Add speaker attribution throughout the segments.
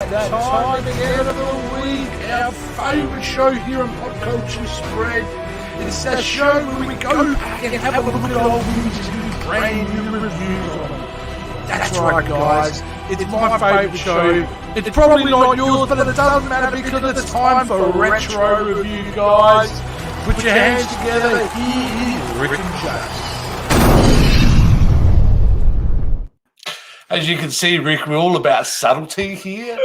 Speaker 1: That time again of the week, our favourite show here on Pop Culture Spread. It's that show where we go back and have a look at old movies and do brand new reviews on them. That's right, guys. It's my favourite show. It's probably not yours, but it doesn't matter because it's time for a retro review, guys. Put your hands together. Here is Rick and Jay. As you can see, Rick, we're all about subtlety here.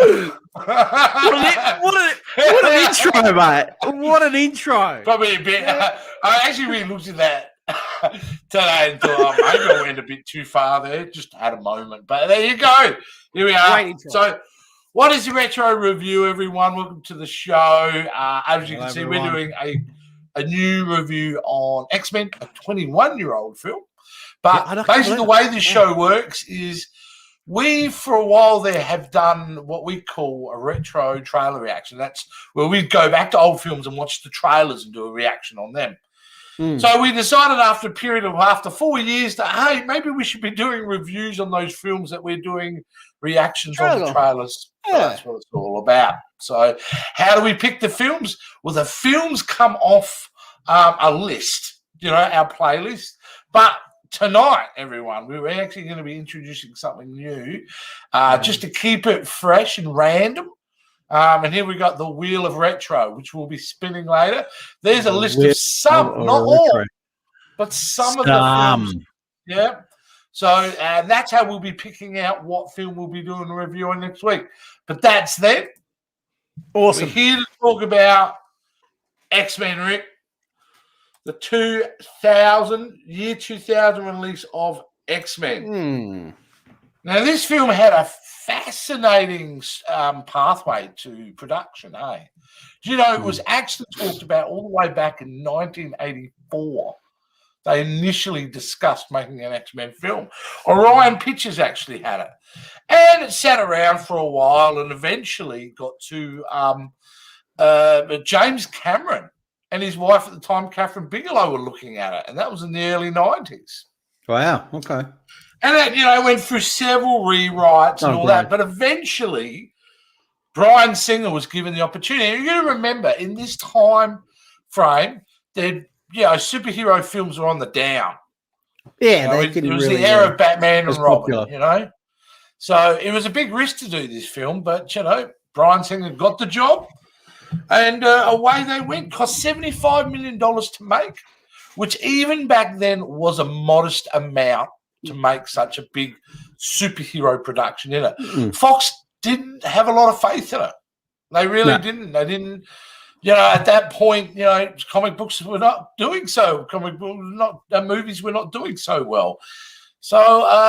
Speaker 2: What an intro, mate. What an intro.
Speaker 1: Probably a bit. I actually really looked at that today and thought, maybe I went a bit too far there. Just had a moment. But there you go. Here we are. So, what is the retro review, everyone? Welcome to the show. As you can see, we're doing a new review on X-Men, a 21-year-old film. But basically the way this show works is we, for a while there, have done what we call a retro trailer reaction. That's where we go back to old films and watch the trailers and do a reaction on them. So we decided after a period of after 4 years that, hey, maybe we should be doing reviews on those films that we're doing reactions on the trailers. So that's what it's all about. So how do we pick the films? Well, the films come off a list, our playlist. But tonight, everyone, we're actually going to be introducing something new just to keep it fresh and random. And here we got the Wheel of Retro, which we'll be spinning later. There's a list of some, not all, but some of the films. Yeah. So that's how we'll be picking out what film we'll be doing a review on next week. But that's then. Awesome. We're here to talk about X-Men, Rick. The 2000 release of X-Men. Now, this film had a fascinating pathway to production, eh? It was actually talked about all the way back in 1984. They initially discussed making an X-Men film. Orion Pictures actually had it. And it sat around for a while and eventually got to James Cameron and his wife at the time, Catherine Bigelow, were looking at it. And that was in the early 90s.
Speaker 2: Wow, okay.
Speaker 1: And it, went through several rewrites and all that. But eventually, Bryan Singer was given the opportunity. And you got to remember, in this time frame, superhero films were on the down.
Speaker 2: Yeah,
Speaker 1: it was the era of Batman and Robin, So it was a big risk to do this film. But, Bryan Singer got the job. And away they went. Cost $75 million to make, which even back then was a modest amount to make such a big superhero production in it. Fox didn't have a lot of faith in it. They really didn't. They didn't, at that point, comic books were not doing so. Movies were not doing so well. So,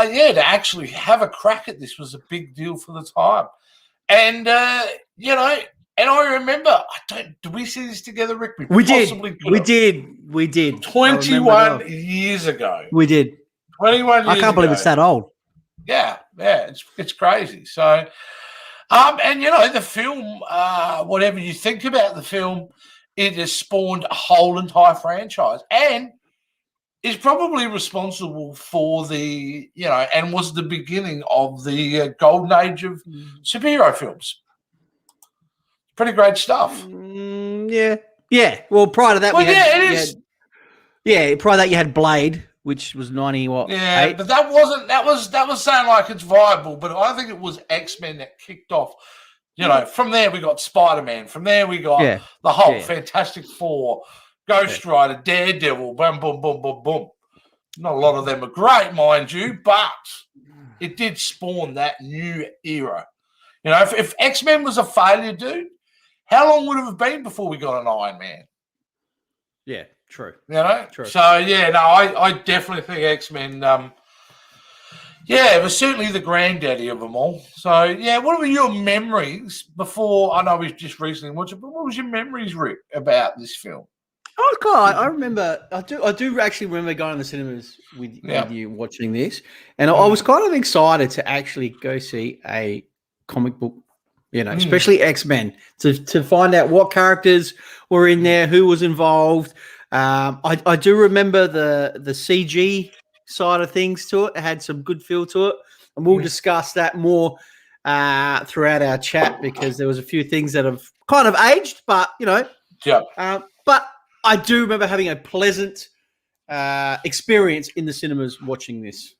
Speaker 1: to actually have a crack at this was a big deal for the time. And, and I remember, did we see this together, Rick?
Speaker 2: We did.
Speaker 1: 21 years ago.
Speaker 2: We did.
Speaker 1: 21 years
Speaker 2: I can't believe it's that old.
Speaker 1: Yeah, it's crazy. So, and the film, whatever you think about the film, it has spawned a whole entire franchise and is probably responsible for the, and was the beginning of the golden age of superhero films. Pretty great stuff.
Speaker 2: Yeah. Well, prior to that, prior to that, you had Blade, which was 90 what?
Speaker 1: Yeah, 8? But that was saying like it's viable, but I think it was X-Men that kicked off. From there we got Spider-Man. From there we got the Hulk, Fantastic Four, Ghost Rider, Daredevil, boom, boom, boom, boom, boom. Not a lot of them are great, mind you, but it did spawn that new era. If X-Men was a failure, dude, how long would it have been before we got an Iron Man?
Speaker 2: Yeah, true.
Speaker 1: True. So, I definitely think X-Men, it was certainly the granddaddy of them all. So, what were your memories before? I know we've just recently watched it, but what was your memories, Rick, about this film?
Speaker 2: I remember. I do actually remember going to the cinemas with you watching this, and I was kind of excited to actually go see a comic book, especially X-Men, to find out what characters were in there, who was involved. I do remember the CG side of things to it. It had some good feel to it, and we'll discuss that more throughout our chat because there was a few things that have kind of aged, but but I do remember having a pleasant experience in the cinemas watching this.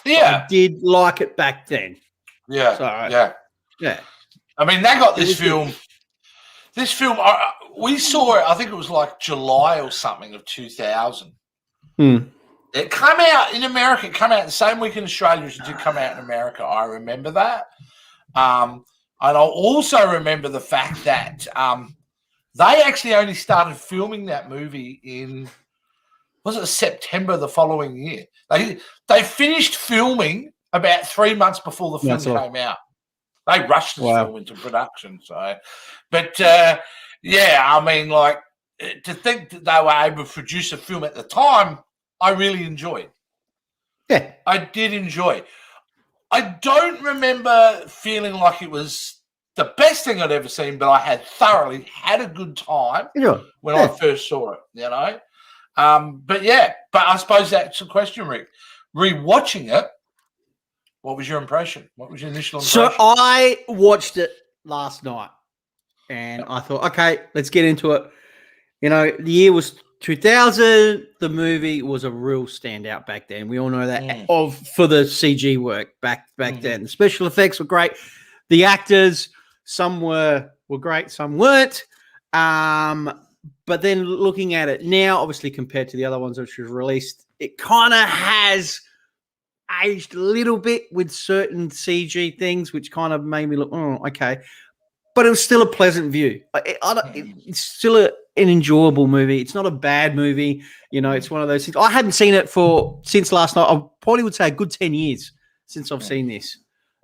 Speaker 1: Yeah,
Speaker 2: I did like it back then.
Speaker 1: Yeah,
Speaker 2: so,
Speaker 1: yeah. I mean, they got this film. Good. This film, we saw it. I think it was like July or something of 2000. It came out in America. It came out the same week in Australia as it did come out in America. I remember that. And I also remember the fact that they actually only started filming that movie in, was it September the following year? They finished filming about 3 months before the film came out. They rushed this film into production. So, but I mean, like, to think that they were able to produce a film at the time, I really enjoyed.
Speaker 2: Yeah,
Speaker 1: I did enjoy. I don't remember feeling like it was the best thing I'd ever seen, but I had thoroughly had a good time when I first saw it, you know. But I suppose that's the question, Rick. Rewatching it, what was your impression? What was your initial impression?
Speaker 2: So I watched it last night, and I thought, okay, let's get into it. You know, the year was 2000. The movie was a real standout back then. We all know that for the CG work back then. The special effects were great. The actors, some were great, some weren't. But then looking at it now, obviously compared to the other ones which was released, it kind of has aged a little bit with certain CG things, which kind of made me look, okay. But it was still a pleasant view. It's still an enjoyable movie. It's not a bad movie. You know, it's one of those things. I hadn't seen it since last night. I probably would say a good 10 years since I've seen this.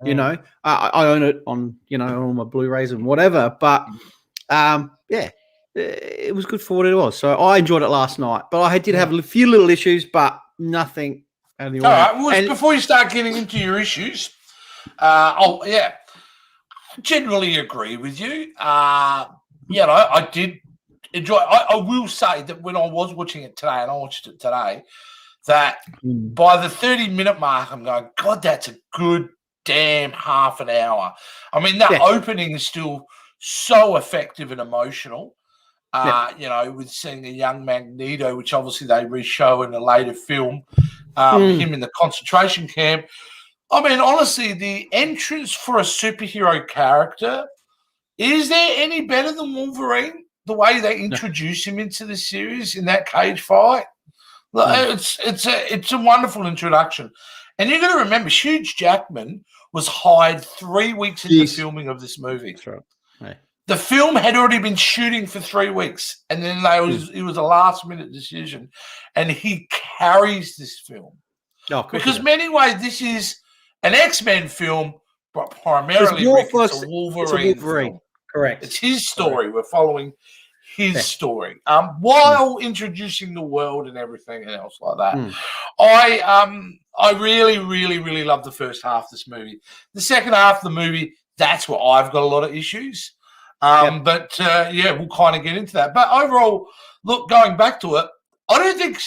Speaker 2: You know, I own it on, on my Blu-rays and whatever. But, it was good for what it was. So I enjoyed it last night. But I did have a few little issues, but nothing.
Speaker 1: All right. Well, before you start getting into your issues, I generally agree with you. I did enjoy. I will say that when I was watching it today, and I watched it today, that by the 30-minute mark, I'm going, God, that's a good damn half an hour. I mean, that opening is still so effective and emotional. With seeing a young Magneto, which obviously they re-show in a later film, him in the concentration camp. I mean, honestly, the entrance for a superhero character, is there any better than Wolverine? The way they introduce him into the series in that cage fight? It's a wonderful introduction. And you've got to remember, Hugh Jackman was hired 3 weeks into filming of this movie.
Speaker 2: That's right. Hey.
Speaker 1: The film had already been shooting for 3 weeks, and then it was a last-minute decision, and he carries this film. Because in many ways, this is an X-Men film, but primarily it's a Wolverine film.
Speaker 2: Correct.
Speaker 1: It's his story. Correct. We're following his story while introducing the world and everything else like that. I really, really, really love the first half of this movie. The second half of the movie, that's where I've got a lot of issues. But we'll kind of get into that. But overall, look, going back to it, I don't think...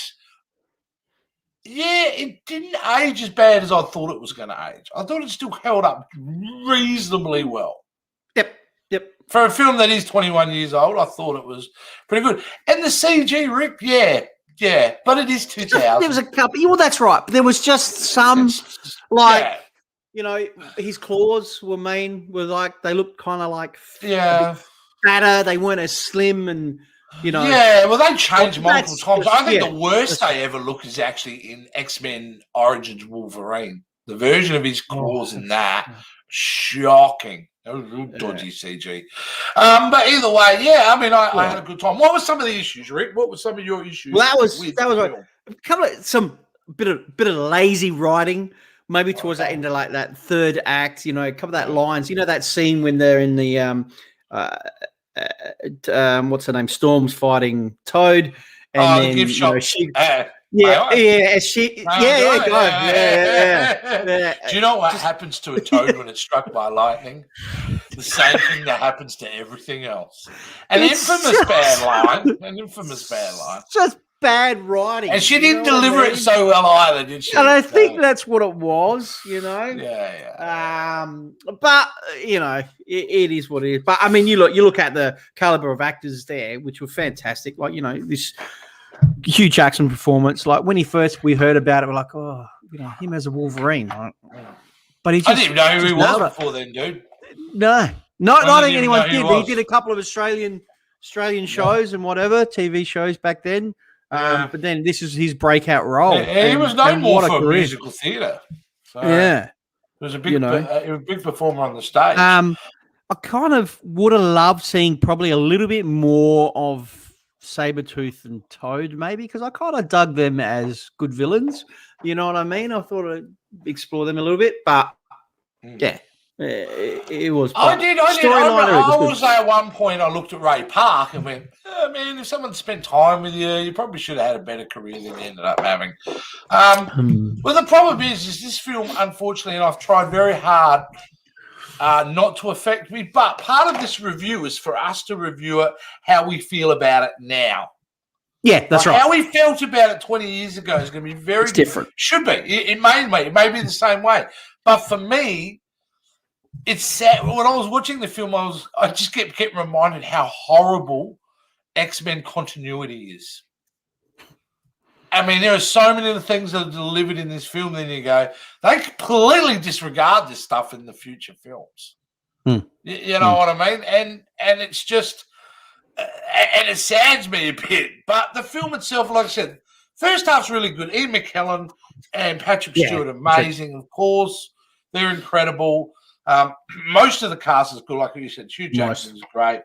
Speaker 1: it didn't age as bad as I thought it was going to age. I thought it still held up reasonably well.
Speaker 2: Yep.
Speaker 1: For a film that is 21 years old, I thought it was pretty good. And the CG, Rick, but it is 2000.
Speaker 2: There was a couple. Well, that's right. There was just some, his claws were they looked kind of like fatter. They weren't as slim and...
Speaker 1: well, they changed multiple times. I think the worst they ever look is actually in X-Men Origins Wolverine. The version of his claws in that, shocking. That was real dodgy CG. But either way, I had a good time. What were some of the issues, Rick? What were some of your issues?
Speaker 2: Well, that was a couple of bit of lazy writing. Maybe towards that end of like that third act, a couple of that lines. That scene when they're in the what's her name? Storm's fighting Toad, and then
Speaker 1: the gift shop.
Speaker 2: Do you
Speaker 1: know what happens to a toad when it's struck by lightning? The same thing that happens to everything else. An infamous bad line. Just
Speaker 2: bad writing.
Speaker 1: And she didn't deliver it so well either, did she?
Speaker 2: And I think that's what it was,
Speaker 1: Yeah.
Speaker 2: But it is what it is. But I mean, you look at the caliber of actors there, which were fantastic. Like this Hugh Jackson performance. Like when we heard about it, we're like, oh, him as a Wolverine. Right? But I
Speaker 1: didn't even know who he was before then, dude.
Speaker 2: No, I think anyone did. He did a couple of Australian shows and whatever TV shows back then. But then this is his breakout role.
Speaker 1: He was known more for musical theatre. So
Speaker 2: yeah,
Speaker 1: he was a big performer on the stage.
Speaker 2: I kind of would have loved seeing probably a little bit more of Sabretooth and Toad, maybe, because I kind of dug them as good villains. You know what I mean? I thought I'd explore them a little bit, but yeah. It was.
Speaker 1: I did. I will say at one point I looked at Ray Park and went, man, if someone spent time with you, you probably should have had a better career than you ended up having. Well, the problem is this film, unfortunately, and I've tried very hard not to affect me, but part of this review is for us to review it how we feel about it now.
Speaker 2: Yeah, that's right.
Speaker 1: How we felt about it 20 years ago is going to be very
Speaker 2: different.
Speaker 1: Should be. It may be the same way. But for me, it's sad. When I was watching the film, I just kept reminded how horrible X-Men continuity is. I mean, there are so many of the things that are delivered in this film, then you go, they completely disregard this stuff in the future films. You know what I mean? And it's just, and it saddens me a bit. But the film itself, like I said, first half's really good. Ian McKellen and Patrick Stewart, amazing. Of course, they're incredible. Most of the cast is good, like you said. Hugh Jackson is great.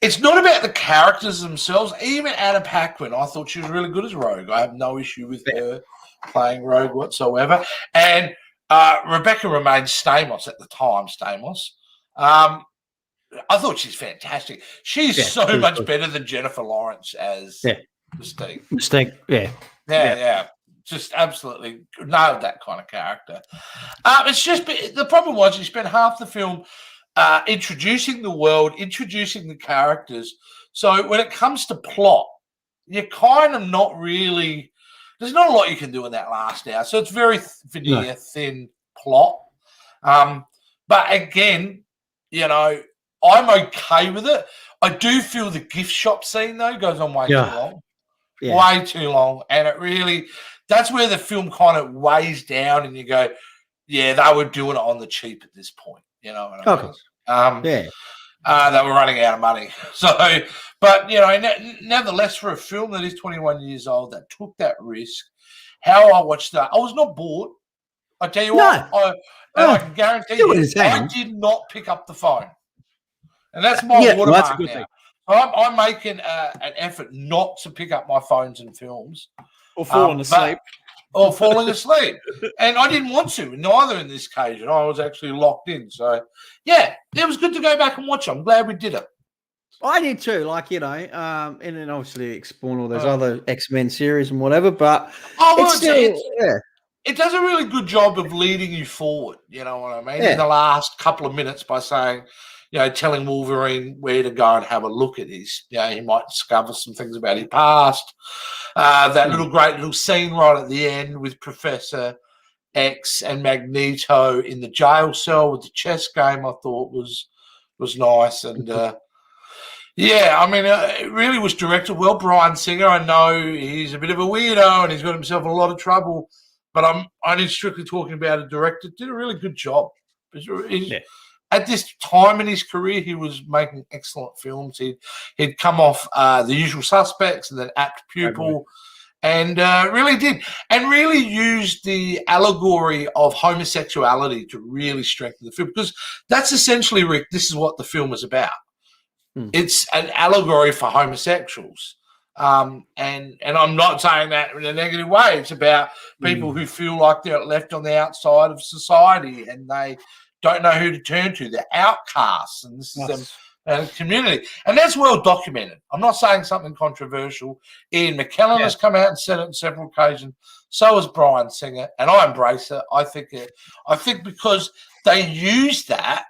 Speaker 1: It's not about the characters themselves. Even Anna Paquin, I thought she was really good as Rogue. I have no issue with her playing Rogue whatsoever. And Rebecca remains Stamos at the time, I thought she's fantastic. She's so much better than Jennifer Lawrence as Mystique.
Speaker 2: Mystique,
Speaker 1: yeah. Just absolutely nailed that kind of character. It's just the problem was you spent half the film introducing the world, introducing the characters. So when it comes to plot, you're kind of not really. There's not a lot you can do in that last hour. So it's very veneer, thin plot. But again, I'm okay with it. I do feel the gift shop scene though goes on way too long. Way too long, and it really. That's where the film kind of weighs down and you go, yeah, they were doing it on the cheap at this point. You know what I mean? They were running out of money. So, but, nevertheless, for a film that is 21 years old that took that risk, how I watched that, I was not bored. I tell you what, I can guarantee you, I did not pick up the phone. And that's my watermark that's a good now. Thing. I'm making an effort not to pick up my phones and films.
Speaker 2: Or falling asleep.
Speaker 1: And I didn't want to, neither in this occasion. I was actually locked in. So, yeah, it was good to go back and watch it. I'm glad we did it.
Speaker 2: I did too, and then obviously exploring all those other X-Men series and whatever, but
Speaker 1: it does a really good job of leading you forward, you know what I mean, in the last couple of minutes by saying, telling Wolverine where to go and have a look at his, he might discover some things about his past. That great little scene right at the end with Professor X and Magneto in the jail cell with the chess game, I thought was nice. And it really was directed well. Bryan Singer, I know he's a bit of a weirdo and he's got himself in a lot of trouble, but I'm only strictly talking about a director. Did a really good job. At this time in his career, he was making excellent films. He'd come off The Usual Suspects and then Apt Pupil, and really used the allegory of homosexuality to really strengthen the film, because that's essentially, Rick, this is what the film is about. It's an allegory for homosexuals. And I'm not saying that in a negative way. It's about people who feel like they're left on the outside of society and they don't know who to turn to. They're outcasts, and this is a community. And that's well documented. I'm not saying something controversial. Ian McKellen has come out and said it on several occasions. So has Bryan Singer, and I embrace it. I think because they use that,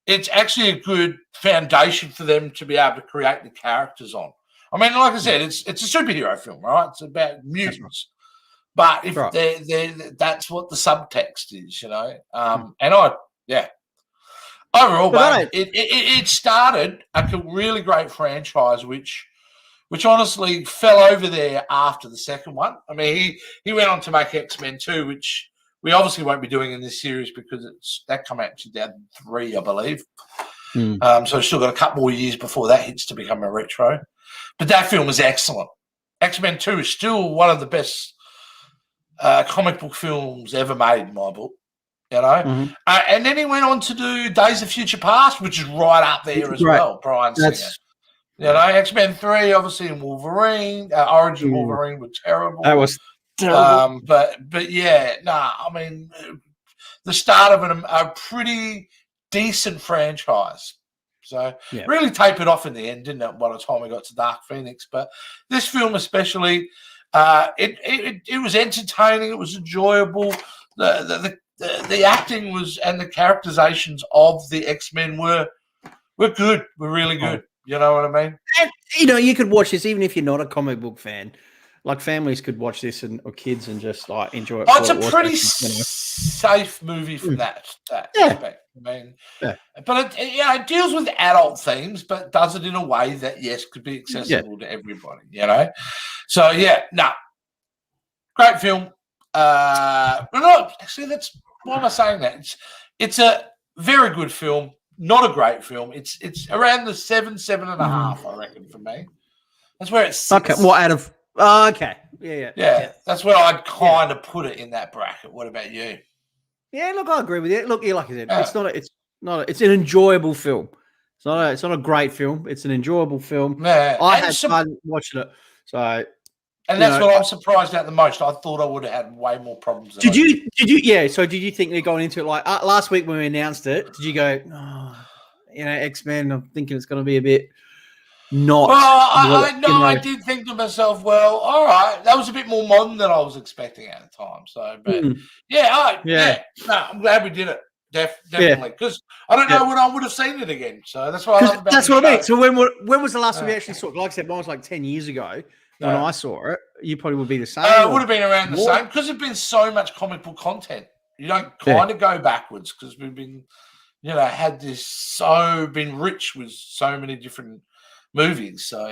Speaker 1: it's actually a good foundation for them to be able to create the characters on. I mean, like I said, it's a superhero film, right? It's about mutants. But if that's what the subtext is, and overall, mate, it started a really great franchise, which honestly fell over there after the second one. I mean, he went on to make X-Men 2, which we obviously won't be doing in this series because that came out in 2003, I believe. So we've still got a couple more years before that hits to become a retro. But that film is excellent. X-Men 2 is still one of the best comic book films ever made in my book, and then he went on to do Days of Future Past, which is right up there as well. Bryan Singer, X-Men 3, obviously, and Wolverine. Origin Wolverine was terrible.
Speaker 2: That was terrible.
Speaker 1: But yeah, I mean, the start of a pretty decent franchise. So really tapered off in the end, didn't it? By the time we got to Dark Phoenix, but this film especially. It was entertaining. It was enjoyable. The acting was, and the characterizations of the X-Men were good. Were really good. You know what I mean?
Speaker 2: And, you could watch this even if you're not a comic book fan. Like families could watch this or kids and just like enjoy it.
Speaker 1: It's a pretty safe movie from that aspect. I mean, but it deals with adult themes, but does it in a way that could be accessible to everybody. So great film. That's why am I saying that? It's a very good film, not a great film. It's around the 7.5, I reckon, for me. That's where it's
Speaker 2: okay. What out of? Okay. Yeah.
Speaker 1: That's where I'd kind of put it in that bracket. What about you?
Speaker 2: Yeah, look, I agree with you. Look, like I said, it's an enjoyable film. It's not a great film. It's an enjoyable film.
Speaker 1: Yeah,
Speaker 2: I had fun watching it. So,
Speaker 1: and that's what I'm surprised at the most. I thought I would have had way more problems.
Speaker 2: Did you? Yeah. So, did you think they're going into it like last week when we announced it? Did you go, X-Men? I'm thinking it's going to be a bit. Not
Speaker 1: well, I did think to myself, well, all right, that was a bit more modern than I was expecting at the time. So, but I'm glad we did it. Definitely, because I don't know when I would have seen it again. So that's what I love about
Speaker 2: that's what I mean. So when was the last time we actually saw it? Like I said, mine was like 10 years ago when I saw it. You probably would be the same.
Speaker 1: It would have been around the same because there's been so much comic book content. You don't kind of go backwards because we've been, had been rich with so many different movies. So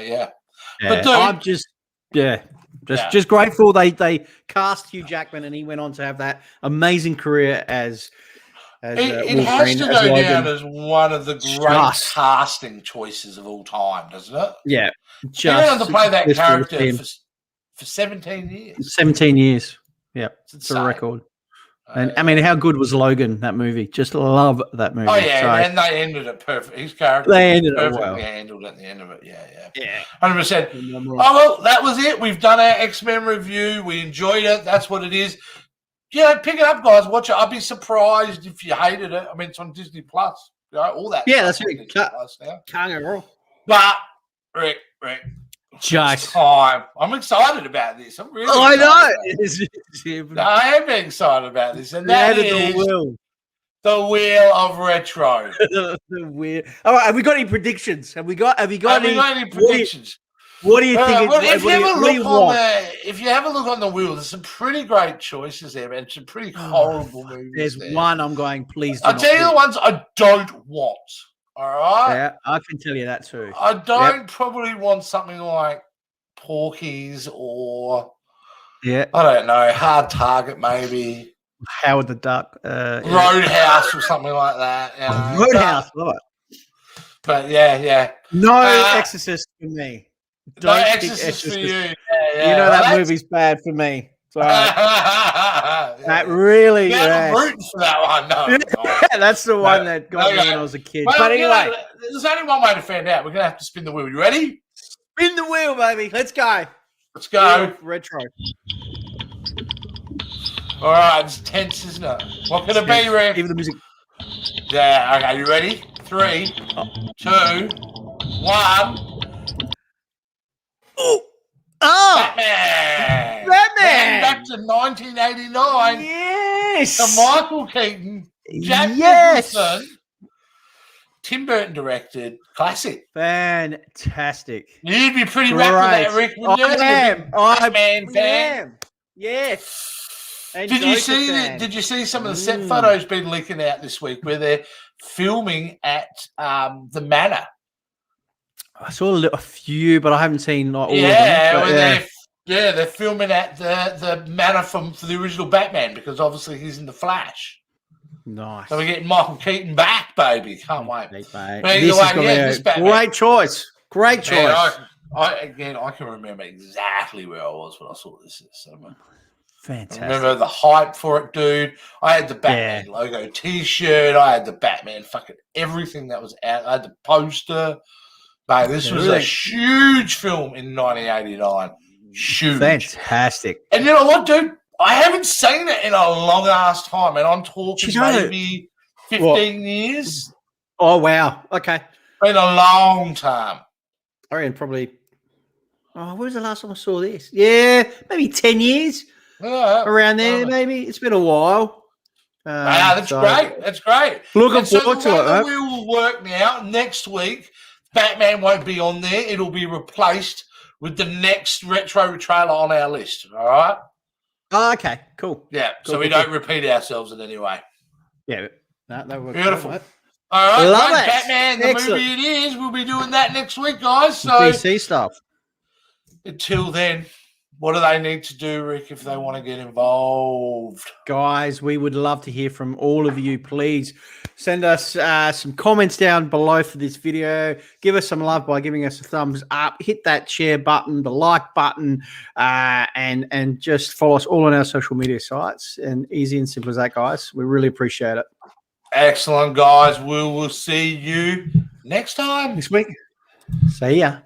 Speaker 1: but dude,
Speaker 2: I'm just grateful they cast Hugh Jackman and he went on to have that amazing career as
Speaker 1: it has to go down as one of the great casting choices of all time, doesn't it?
Speaker 2: Yeah,
Speaker 1: he went on to play that character for 17 years.
Speaker 2: 17 years. Yeah, it's a record. And I mean, how good was Logan? That movie, just love that movie.
Speaker 1: Oh yeah, and they ended it perfect. His character, perfectly handled at the end of it. Yeah, 100%. Oh well, that was it. We've done our X-Men review. We enjoyed it. That's what it is. Pick it up, guys. Watch it. I'd be surprised if you hated it. I mean, it's on Disney Plus. All that.
Speaker 2: Yeah, that's it. Can't go wrong.
Speaker 1: But Rick.
Speaker 2: Just
Speaker 1: time. I'm excited about this. I'm really.
Speaker 2: I know.
Speaker 1: I am excited about this, and that is the wheel of retro.
Speaker 2: The wheel. All right. Have we got any predictions? Have we got any
Speaker 1: predictions?
Speaker 2: What do you think?
Speaker 1: If you have a look on the wheel, there's some pretty great choices there, man. Some pretty horrible movies.
Speaker 2: There's one I'm going. Please.
Speaker 1: I'll tell you the ones I don't want. All right.
Speaker 2: Yeah, I can tell you that too.
Speaker 1: I don't probably want something like Porky's or I don't know, Hard Target maybe.
Speaker 2: Howard the Duck.
Speaker 1: Roadhouse or something like that.
Speaker 2: Roadhouse, love it.
Speaker 1: But
Speaker 2: no Exorcist for me.
Speaker 1: No Exorcist for you.
Speaker 2: You know that movie's bad for me. So that really,
Speaker 1: I'm rooting for that one. No,
Speaker 2: that's the one that got me when I was a kid. Well, but anyway,
Speaker 1: there's only one way to find out. We're gonna have to spin the wheel. You ready?
Speaker 2: Spin the wheel, baby. Let's go.
Speaker 1: Let's go.
Speaker 2: Retro.
Speaker 1: All right, it's tense, isn't it? What can it be, Rick?
Speaker 2: Give the music.
Speaker 1: Yeah. Okay. You ready? 3, 2, 1.
Speaker 2: Oh,
Speaker 1: Batman! Back to 1989.
Speaker 2: Yes.
Speaker 1: To Michael Keaton, Jack Nicholson, Tim Burton directed classic.
Speaker 2: Fantastic.
Speaker 1: You'd be pretty wrapped with that, Rick, wouldn't you?
Speaker 2: Batman fan. Yes. And
Speaker 1: did you see some of the set photos been leaking out this week where they're filming at the Manor?
Speaker 2: I saw a few, but I haven't seen all of them.
Speaker 1: They're filming at the Manor for the original Batman because obviously he's in the Flash.
Speaker 2: Nice.
Speaker 1: So we're getting Michael Keaton back, baby. Can't wait.
Speaker 2: This is going to be a great choice. Great choice.
Speaker 1: I can remember exactly where I was when I saw this cinema.
Speaker 2: Fantastic.
Speaker 1: I remember the hype for it, dude. I had the Batman logo T-shirt. I had the Batman fucking everything that was out. I had the poster. Mate, this was a huge film in 1989. Huge.
Speaker 2: Fantastic.
Speaker 1: And you know what, dude? I haven't seen it in a long-ass time, and I'm talking maybe 15 years.
Speaker 2: Oh, wow. Okay.
Speaker 1: Been a long time.
Speaker 2: I reckon probably, when was the last time I saw this? Yeah, maybe 10 years. Around there, maybe. It's been a while.
Speaker 1: That's great. That's great.
Speaker 2: Looking forward to it.
Speaker 1: We will work now. Next week, Batman won't be on there. It'll be replaced with the next retro trailer on our list. All right?
Speaker 2: Oh, okay. Cool.
Speaker 1: Yeah, so we don't repeat ourselves in any way.
Speaker 2: Yeah. That works.
Speaker 1: Beautiful.
Speaker 2: Right.
Speaker 1: All right,
Speaker 2: Love it.
Speaker 1: Batman, the movie it is. We'll be doing that next week, guys. So
Speaker 2: DC stuff.
Speaker 1: Until then, what do they need to do, Rick, if they want to get involved?
Speaker 2: Guys, we would love to hear from all of you. Please send us some comments down below for this video. Give us some love by giving us a thumbs up. Hit that share button, the like button, and just follow us all on our social media sites. And easy and simple as that, guys. We really appreciate it.
Speaker 1: Excellent, guys. We will see you next time.
Speaker 2: Next week. See ya.